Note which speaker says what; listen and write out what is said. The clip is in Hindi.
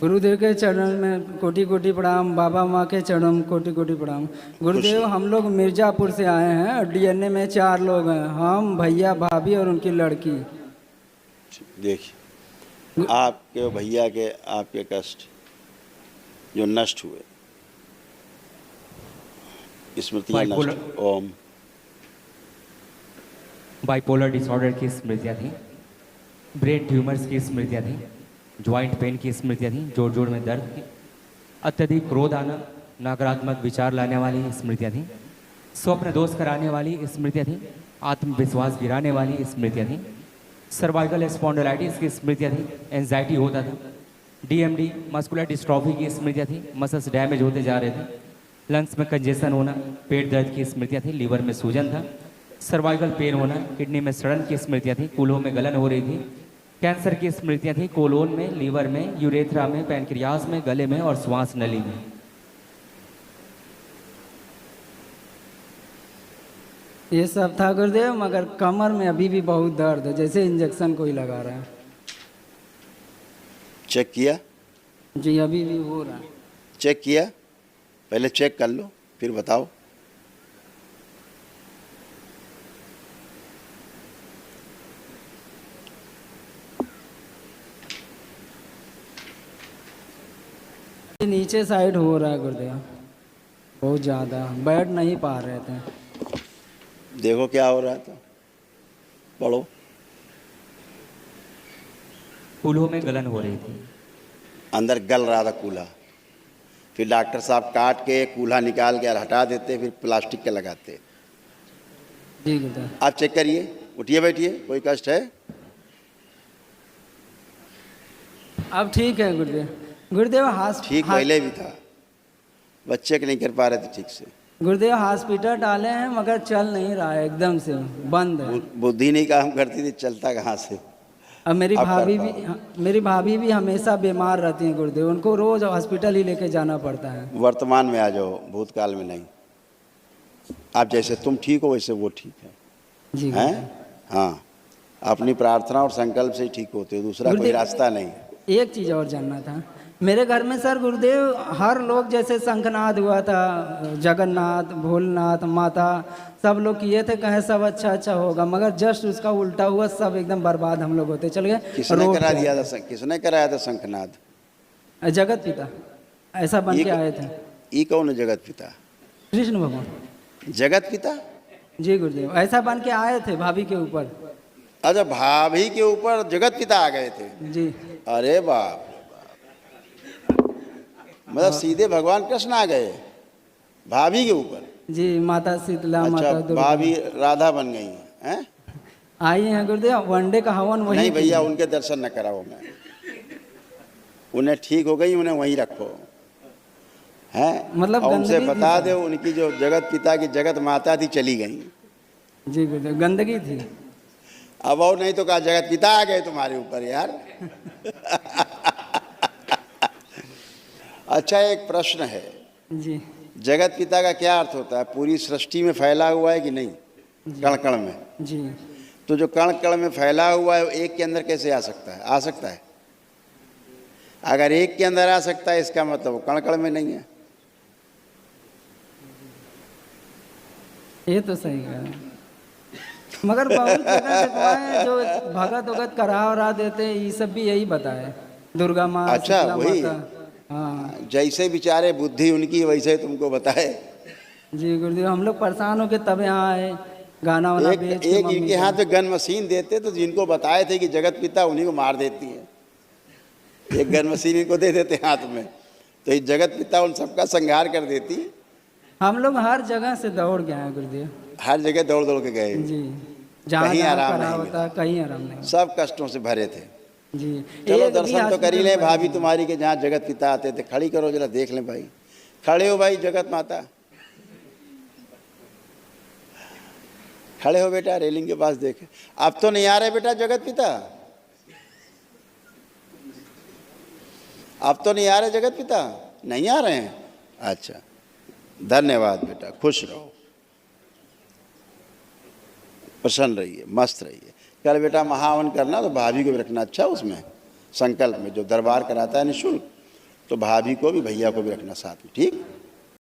Speaker 1: गुरुदेव के चरण में कोटि कोटि प्रणाम, बाबा माँ के चरणों में कोटि कोटि प्रणाम। गुरुदेव, हम लोग मिर्ज़ापुर से आए हैं। डीएनए में 4 लोग हैं, हम, भैया, भाभी और उनकी लड़की।
Speaker 2: देखिए, आपके भैया के आपके कष्ट जो नष्ट हुए, स्मृतियाँ नष्ट। ओम।
Speaker 3: बाइपोलर डिसऑर्डर की स्मृतियाँ थी, ब्रेन ट्यूमर्स की स्मृतियाँ थी, ज्वाइंट पेन की स्मृतियाँ थी, जोड़ जोड़ में दर्द थी, अत्यधिक क्रोध आना, नकारात्मक विचार लाने वाली स्मृतियाँ थी, स्वप्न दोष कराने वाली स्मृतियाँ थी, आत्मविश्वास गिराने वाली स्मृतियाँ थी, सर्वाइकल स्पॉन्डिलाइटिस की स्मृतियाँ थी, एंजाइटी होता था, डीएमडी मस्कुलर डिस्ट्रॉफी की स्मृतियाँ थी, मसल्स डैमेज होते जा रहे थे, लंग्स में कंजेशन होना, पेट दर्द की स्मृतियाँ थी, लीवर में सूजन था, सर्वाइकल पेन होना, किडनी में सड़न की स्मृतियाँ थी, कूल्हों में गलन हो रही थी, कैंसर की स्मृतियाँ थी, कोलोन में, लीवर में, यूरेथ्रा में, पैनक्रियास में, गले में और श्वास नली में।
Speaker 1: ये सब था गुरुदेव, मगर कमर में अभी भी बहुत दर्द है, जैसे इंजेक्शन कोई लगा रहा है।
Speaker 2: चेक किया?
Speaker 1: जी, अभी भी हो रहा है।
Speaker 2: चेक किया? पहले चेक कर लो, फिर बताओ।
Speaker 1: नीचे साइड हो रहा है गुरुदेव, बहुत ज़्यादा, बैठ नहीं पा रहे थे।
Speaker 2: देखो क्या हो रहा था, पढ़ो।
Speaker 3: कूल्हों में गलन हो रही थी,
Speaker 2: अंदर गल रहा था कूल्हा, फिर डॉक्टर साहब काट के कूल्हा निकाल के हटा देते, फिर प्लास्टिक के लगाते।
Speaker 1: जी गुरुदेव।
Speaker 2: आप चेक करिए, उठिए बैठिए, कोई कष्ट है?
Speaker 1: अब ठीक है गुरुदेव। गुरुदेव
Speaker 2: ठीक पहले भी था, बच्चे के नहीं कर पा रहे थे ठीक से।
Speaker 1: गुरुदेव हॉस्पिटल डाले हैं, मगर चल नहीं रहा है, एकदम से बंद है।
Speaker 2: बुद्धि नहीं काम करती थी, चलता कहाँ से।
Speaker 1: अब मेरी
Speaker 2: अब
Speaker 1: भाभी भी हमेशा बीमार रहती हैं गुरुदेव, उनको रोज हॉस्पिटल ही लेके जाना पड़ता है।
Speaker 2: वर्तमान में आ जाओ, भूतकाल में नहीं। आप जैसे तुम ठीक हो वैसे वो ठीक है।
Speaker 1: जी
Speaker 2: हैं? हाँ, अपनी प्रार्थना और संकल्प से ही ठीक होते हो, दूसरा कोई रास्ता नहीं।
Speaker 1: एक चीज़ और जानना था, मेरे घर में सर गुरुदेव हर लोग, जैसे शंखनाद हुआ था, जगन्नाथ, भोलेनाथ, माता, सब लोग किए थे, कहे सब अच्छा अच्छा होगा, मगर जस्ट उसका उल्टा हुआ, सब एकदम बर्बाद हम लोग होते चल गए।
Speaker 2: किसने करा दिया था? किसने कराया था शंखनाद?
Speaker 1: जगत पिता ऐसा बन के आए थे।
Speaker 2: ये कौन है जगत पिता?
Speaker 1: कृष्ण भगवान।
Speaker 2: जगत पिता?
Speaker 1: जी गुरुदेव, ऐसा बन के आए थे भाभी के ऊपर।
Speaker 2: अच्छा, भाभी के ऊपर जगत पिता आ गए थे?
Speaker 1: जी।
Speaker 2: अरे बाप, मतलब सीधे भगवान कृष्ण आ गए भाभी के ऊपर?
Speaker 1: जी, माता शीतला,
Speaker 2: अच्छा,
Speaker 1: माता दुर्गा।
Speaker 2: भाभी राधा बन गई हैं?
Speaker 1: आई हैं गुरुदेव, वनडे का हवन वही।
Speaker 2: नहीं भैया, उनके दर्शन न कराओ, मैं उन्हें ठीक हो गई, उन्हें वहीं रखो हैं।
Speaker 1: मतलब
Speaker 2: उनसे बता दो, उनकी जो जगत पिता की जगत माता थी चली गई।
Speaker 1: जी गुरुदेव, गंदगी थी।
Speaker 2: अब और नहीं तो कहा जगत पिता आ गए तुम्हारे ऊपर यार। अच्छा, एक प्रश्न है
Speaker 1: जी।
Speaker 2: जगत पिता का क्या अर्थ होता है? पूरी सृष्टि में फैला हुआ है कि नहीं? कण कण में।
Speaker 1: जी।
Speaker 2: तो जो कण कण में फैला हुआ है, एक के अंदर कैसे आ सकता है? आ सकता है? अगर एक के अंदर आ सकता है, इसका मतलब वो कण कण में नहीं है।
Speaker 1: ये तो सही है, मगर बहुत जगह देखवाए जो भगत उगत करा देते, ये सब भी यही बताए, दुर्गा माँ।
Speaker 2: अच्छा, वही।
Speaker 1: हाँ,
Speaker 2: जैसे बेचारे बुद्धि उनकी वैसे तुमको बताए।
Speaker 1: जी गुरुदेव, हम लोग परेशान होके तब यहाँ आए, गाना वाना बेच के।
Speaker 2: एक इनके हाथ में गन मशीन देते तो जिनको बताए थे कि जगत पिता, उन्हीं को मार देती है। एक गन मशीन इनको दे देते हाथ में, तो ये जगत पिता उन सबका संहार कर देती।
Speaker 1: हम लोग हर जगह से दौड़ गए हैं गुरुदेव,
Speaker 2: हर जगह दौड़ दौड़ के गए।
Speaker 1: जी, जहाँ
Speaker 2: कहीं आराम
Speaker 1: करा
Speaker 2: नहीं
Speaker 1: होता, कहीं आराम नहीं।
Speaker 2: सब कष्टों से भरे थे।
Speaker 1: जी।
Speaker 2: चलो दर्शन तो कर ही ले भाभी तुम्हारी के, जहाँ जगत पिता आते थे। खड़ी करो जरा, देख लें भाई। खड़े हो भाई, जगत माता खड़े हो बेटा, रेलिंग के पास देखे। अब तो नहीं आ रहे बेटा जगत पिता, अब तो नहीं आ रहे जगत पिता, नहीं आ रहे हैं? अच्छा, धन्यवाद बेटा, खुश रहो, प्रसन्न रहिए, मस्त रहिए। कल बेटा महावन करना तो भाभी को भी रखना, अच्छा उसमें संकल्प में, जो दरबार कराता है निःशुल्क, तो भाभी को भी भैया को भी रखना साथ में, ठीक।